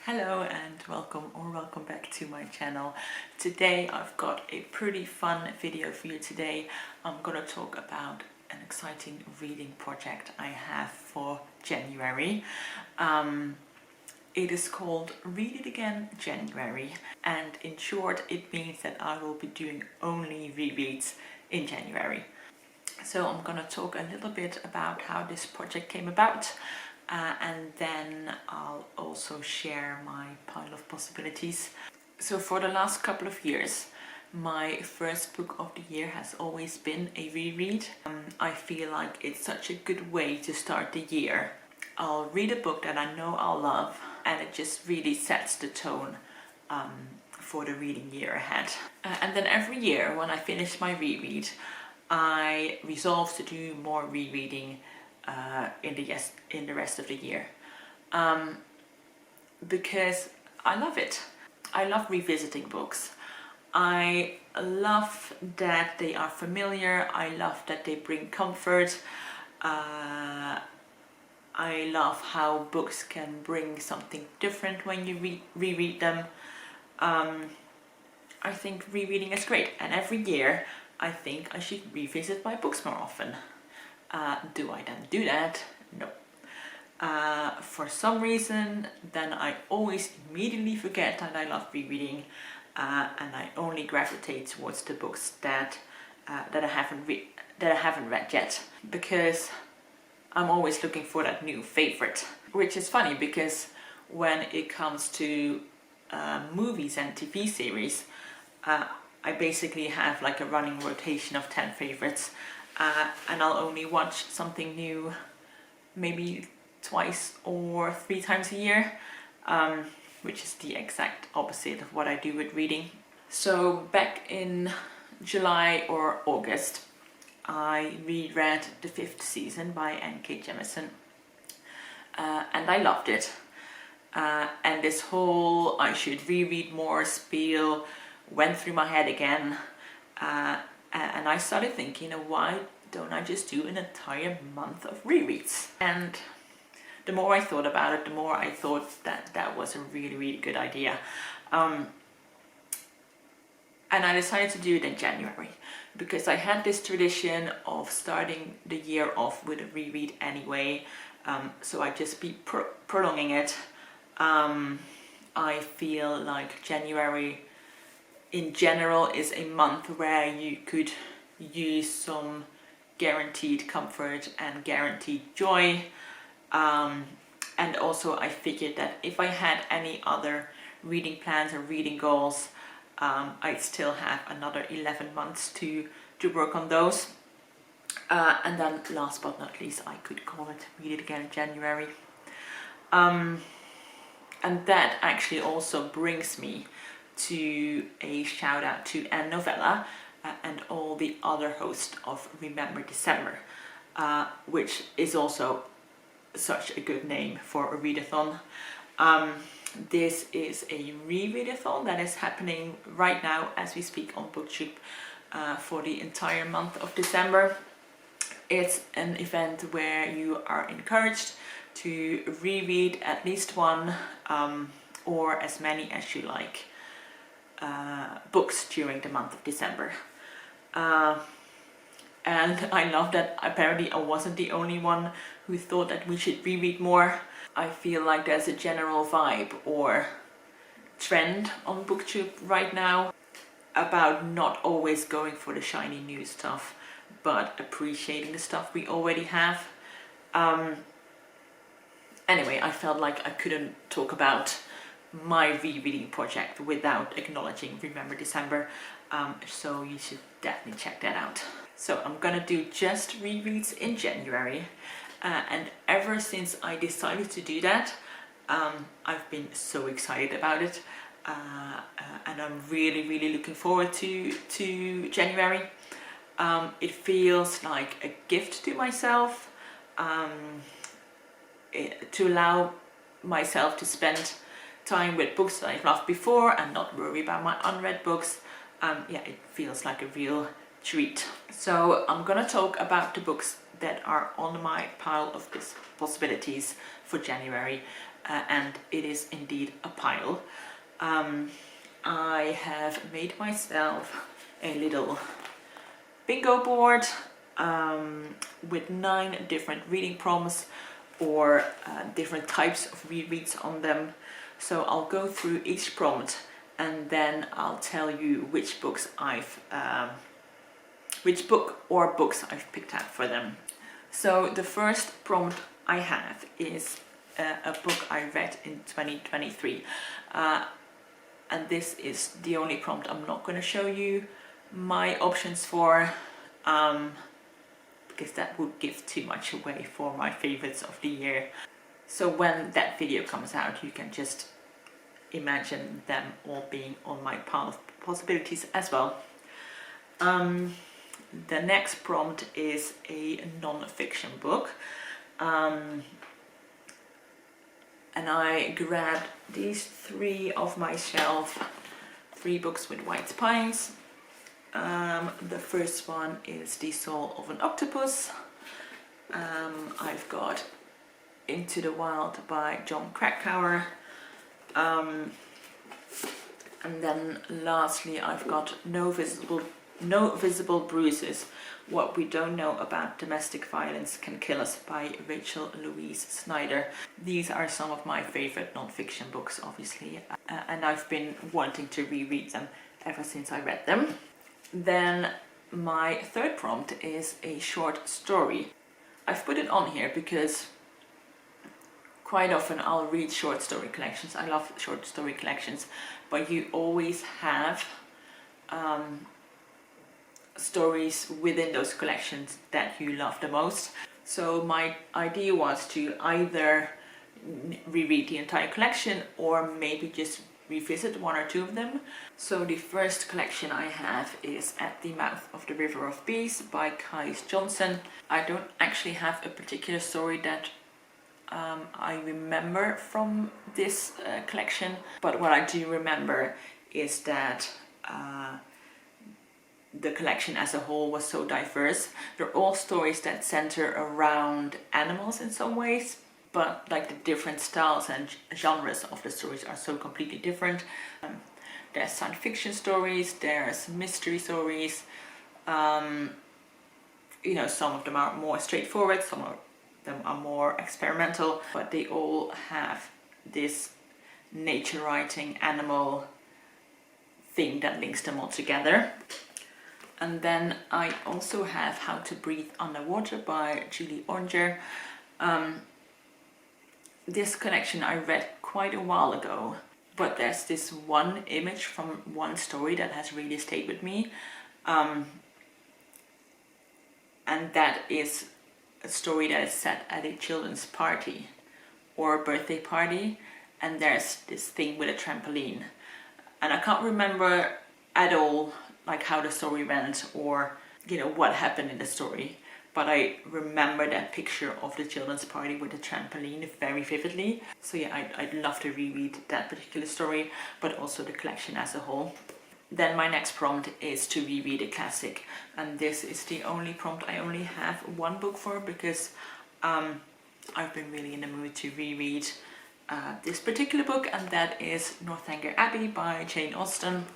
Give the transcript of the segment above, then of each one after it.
Hello and welcome back to my channel. Today I've got a pretty fun video for you today. I'm gonna talk about an exciting reading project I have for January. It is called Read It Again January, and in short it means that I will be doing only rereads in January. So I'm gonna talk a little bit about how this project came about. And then I'll also share my pile of possibilities. So for the last couple of years, my first book of the year has always been a reread. I feel like it's such a good way to start the year. I'll read a book that I know I'll love, and it just really sets the tone for the reading year ahead. And then every year when I finish my reread, I resolve to do more rereading in the rest of the year, because I love it. I love revisiting books. I love that they are familiar. I love that they bring comfort. I love how books can bring something different when you reread them. I think rereading is great, and every year I think I should revisit my books more often. Do I then do that? No. For some reason, then I always immediately forget that I love rereading, and I only gravitate towards the books that I haven't read yet, because I'm always looking for that new favorite. Which is funny, because when it comes to movies and TV series, I basically have like a running rotation of 10 favorites. And I'll only watch something new maybe twice or 3 times a year, which is the exact opposite of what I do with reading. So back in July or August, I reread the 5th season by N.K. Jemisin, and I loved it. And this whole I should reread more spiel went through my head again. And I started thinking, why don't I just do an entire month of rereads? And the more I thought about it, the more I thought that that was a really good idea. And I decided to do it in January, because I had this tradition of starting the year off with a reread anyway, so I'd just be prolonging it. I feel like January in general is a month where you could use some guaranteed comfort and guaranteed joy, and also I figured that if I had any other reading plans or reading goals, I'd still have another 11 months to work on those, and then last but not least I could call it Read It Again in January. And that actually also brings me to a shout out to Anne Novella and all the other hosts of Remember December, which is also such a good name for a readathon. This is a rereadathon that is happening right now as we speak on BookTube for the entire month of December. It's an event where you are encouraged to reread at least one or as many as you like books during the month of December. And I love that apparently I wasn't the only one who thought that we should reread more. I feel like there's a general vibe or trend on BookTube right now about not always going for the shiny new stuff, but appreciating the stuff we already have. Anyway, I felt like I couldn't talk about my rereading project without acknowledging Remember December, so you should definitely check that out. So I'm gonna do just rereads in January, and ever since I decided to do that, I've been so excited about it, and I'm really looking forward to January. It feels like a gift to myself, to allow myself to spend time with books that I've loved before and not worry about my unread books. Yeah, it feels like a real treat. So I'm gonna talk about the books that are on my pile of possibilities for January, and it is indeed a pile. I have made myself a little bingo board with 9 different reading prompts or different types of rereads on them. So I'll go through each prompt and then I'll tell you which books which book or books I've picked out for them. So the first prompt I have is a book I read in 2023. And this is the only prompt I'm not going to show you my options for, because that would give too much away for my favorites of the year. So when that video comes out, you can just imagine them all being on my pile of possibilities as well. The next prompt is a non-fiction book. And I grabbed these 3 off my shelf, 3 books with white spines. The first one is The Soul of an Octopus. I've got Into the Wild by John Krakauer. And then lastly I've got No Visible Bruises, What We Don't Know About Domestic Violence Can Kill Us by Rachel Louise Snyder. These are some of my favorite non-fiction books, obviously, and I've been wanting to reread them ever since I read them. Then my third prompt is a short story. I've put it on here because quite often I'll read short story collections. I love short story collections, but you always have stories within those collections that you love the most. So my idea was to either reread the entire collection or maybe just revisit 1 or 2 of them. So the first collection I have is At the Mouth of the River of Peace by Kais Johnson. I don't actually have a particular story that I remember from this collection, but what I do remember is that the collection as a whole was so diverse. They're all stories that center around animals in some ways, but like the different styles and genres of the stories are so completely different. There's science fiction stories, there's mystery stories, you know, some of them are more straightforward, some of them are more experimental, but they all have this nature writing animal thing that links them all together. And then I also have How to Breathe Underwater by Julie Oranger. This collection I read quite a while ago, but there's this one image from one story that has really stayed with me. And that is a story that is set at a children's party or birthday party, and there's this thing with a trampoline. And I can't remember at all like how the story went or, you know, what happened in the story, but I remember that picture of the children's party with the trampoline very vividly. So yeah, I'd love to reread that particular story, but also the collection as a whole. Then my next prompt is to reread a classic, and this is the only prompt I only have 1 book for, because I've been really in the mood to reread this particular book, and that is Northanger Abbey by Jane Austen.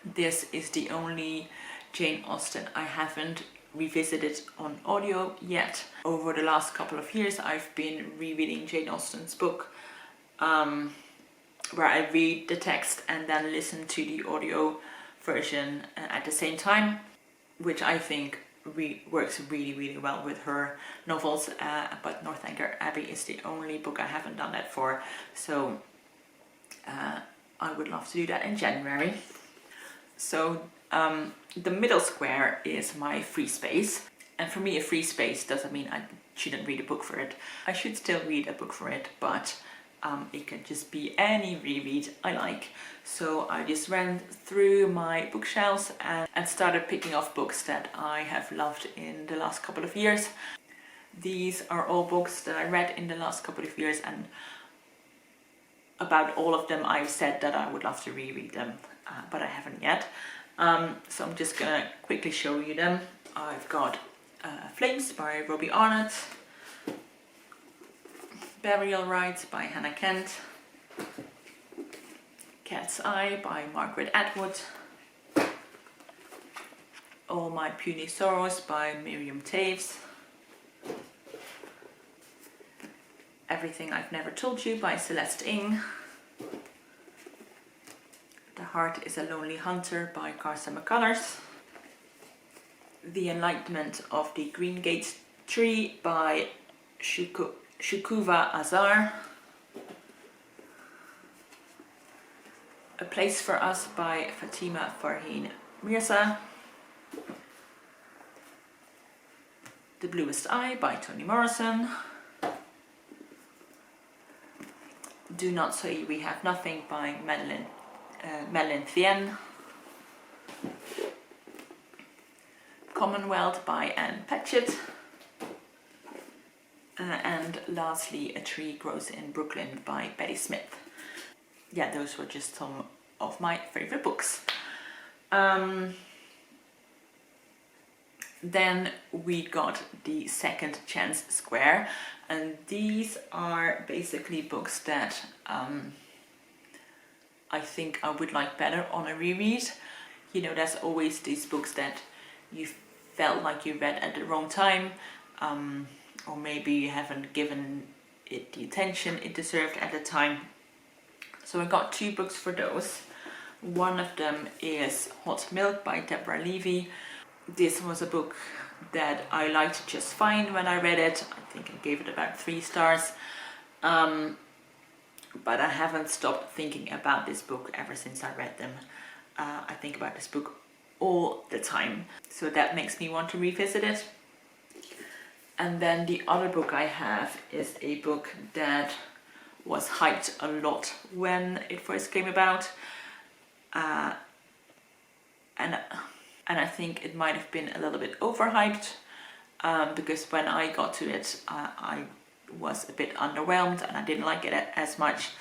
This is the only Jane Austen I haven't revisited on audio yet. Over the last couple of years I've been rereading Jane Austen's book, where I read the text and then listen to the audio version at the same time, which I think works really well with her novels, but Northanger Abbey is the only book I haven't done that for, so I would love to do that in January. So the middle square is my free space, and for me a free space doesn't mean I shouldn't read a book for it. I should still read a book for it, but it can just be any reread I like. So I just ran through my bookshelves and started picking off books that I have loved in the last couple of years. These are all books that I read in the last couple of years, and about all of them I've said that I would love to reread them, but I haven't yet. So I'm just gonna quickly show you them. I've got Flames by Robbie Arnott, Burial Rites by Hannah Kent, Cat's Eye by Margaret Atwood, All My Puny Sorrows by Miriam Taves, Everything I've Never Told You by Celeste Ng, The Heart is a Lonely Hunter by Carson McCullers, The Enlightenment of the Green Gate Tree by Shukuva Azar, A Place for Us by Fatima Farheen Mirza, The Bluest Eye by Toni Morrison, Do Not Say We Have Nothing by Madeline Thien, Commonwealth by Anne Patchett, and lastly A Tree Grows in Brooklyn by Betty Smith. Yeah, those were just some of my favorite books. Then we got the Second Chance Square, and these are basically books that I think I would like better on a reread. You know, there's always these books that you felt like you read at the wrong time, or maybe you haven't given it the attention it deserved at the time. So I got 2 books for those. One of them is Hot Milk by Deborah Levy. This was a book that I liked just fine when I read it. I think I gave it about 3 stars. But I haven't stopped thinking about this book ever since I read them. I think about this book all the time. So that makes me want to revisit it. And then the other book I have is a book that was hyped a lot when it first came about. And I think it might have been a little bit overhyped, because when I got to it, I was a bit underwhelmed and I didn't like it as much.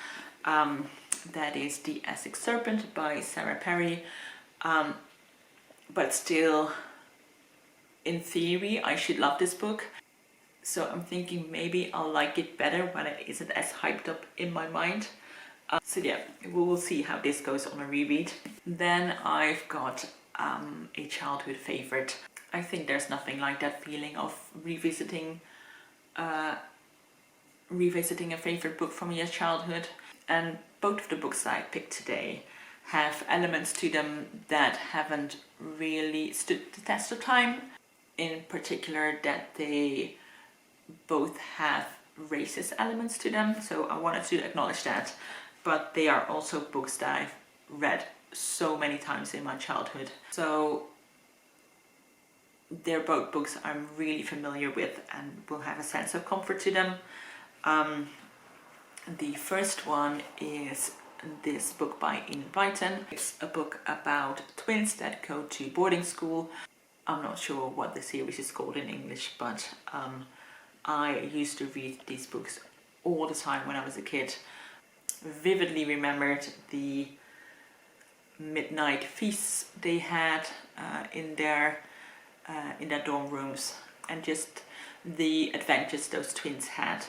That is The Essex Serpent by Sarah Perry. But still, in theory, I should love this book. So I'm thinking maybe I'll like it better when it isn't as hyped up in my mind. So yeah, we will see how this goes on a reread. Then I've got a childhood favorite. I think there's nothing like that feeling of revisiting a favorite book from your childhood. And both of the books I picked today have elements to them that haven't really stood the test of time. In particular, that they both have racist elements to them, so I wanted to acknowledge that. But they are also books that I've read so many times in my childhood. So they're both books I'm really familiar with and will have a sense of comfort to them. The first one is this book by Ian Brighton. It's a book about twins that go to boarding school. I'm not sure what the series is called in English, but I used to read these books all the time when I was a kid. Vividly remembered the midnight feasts they had in their dorm rooms, and just the adventures those twins had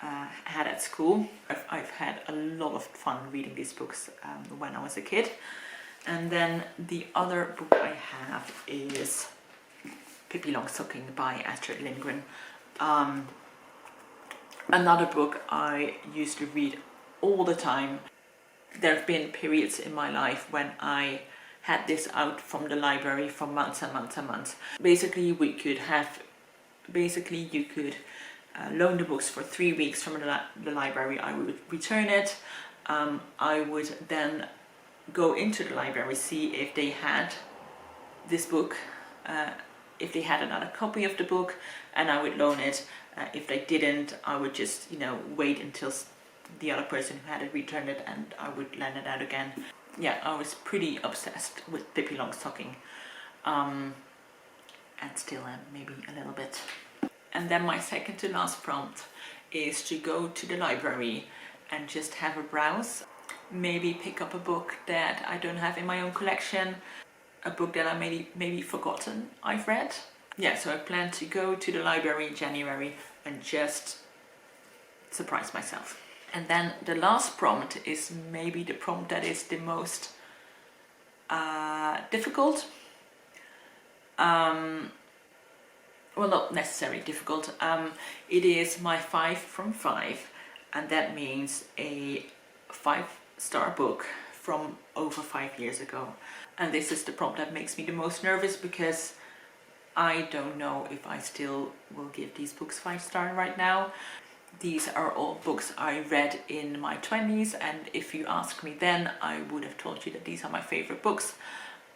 at school. I've had a lot of fun reading these books when I was a kid. And then the other book I have is Pippi Longstocking by Astrid Lindgren. Another book I used to read all the time. There have been periods in my life when I had this out from the library for months and months and months. Basically, you could loan the books for 3 weeks from the library. I would return it. I would then go into the library, see if they had this book, if they had another copy of the book, and I would loan it. If they didn't, I would just, wait until the other person who had it returned it, and I would lend it out again. Yeah, I was pretty obsessed with Pippi Longstocking, and still am, maybe a little bit. And then my second to last prompt is to go to the library and just have a browse. Maybe pick up a book that I don't have in my own collection, a book that I maybe forgotten I've read. Yeah, so I plan to go to the library in January and just surprise myself. And then the last prompt is maybe the prompt that is the most difficult. Well, not necessarily difficult. It is my 5 from 5, and that means a 5-star book from over 5 years ago. And this is the prompt that makes me the most nervous, because I don't know if I still will give these books 5-star right now. These are all books I read in my 20s, and if you ask me then, I would have told you that these are my favorite books.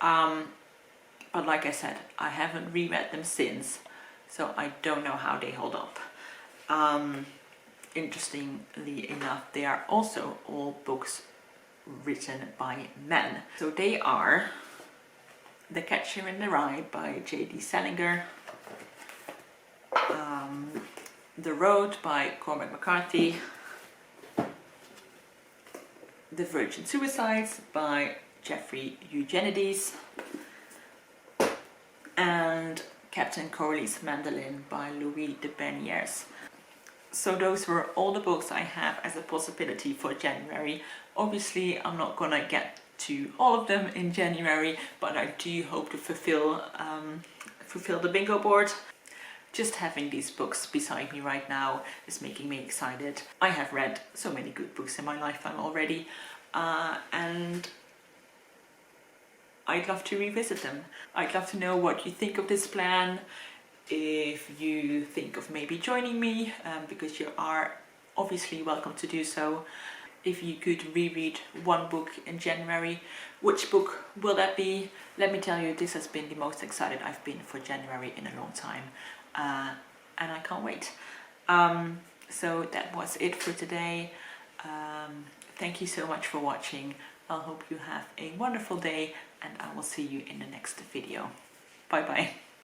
But like I said, I haven't reread them since, so I don't know how they hold up. Interestingly enough, they are also all books written by men. So they are The Catcher in the Rye by J.D. Salinger, The Road by Cormac McCarthy, The Virgin Suicides by Jeffrey Eugenides, and Captain Corley's Mandolin by Louis de Bernières. So those were all the books I have as a possibility for January. Obviously I'm not gonna get to all of them in January, but I do hope to fulfill the bingo board. Just having these books beside me right now is making me excited. I have read so many good books in my lifetime already, and I'd love to revisit them. I'd love to know what you think of this plan, if you think of maybe joining me, because you are obviously welcome to do so. If you could reread one book in January, which book will that be? Let me tell you, this has been the most excited I've been for January in a long time, and I can't wait. So that was it for today. Thank you so much for watching. I hope you have a wonderful day, and I will see you in the next video. Bye bye.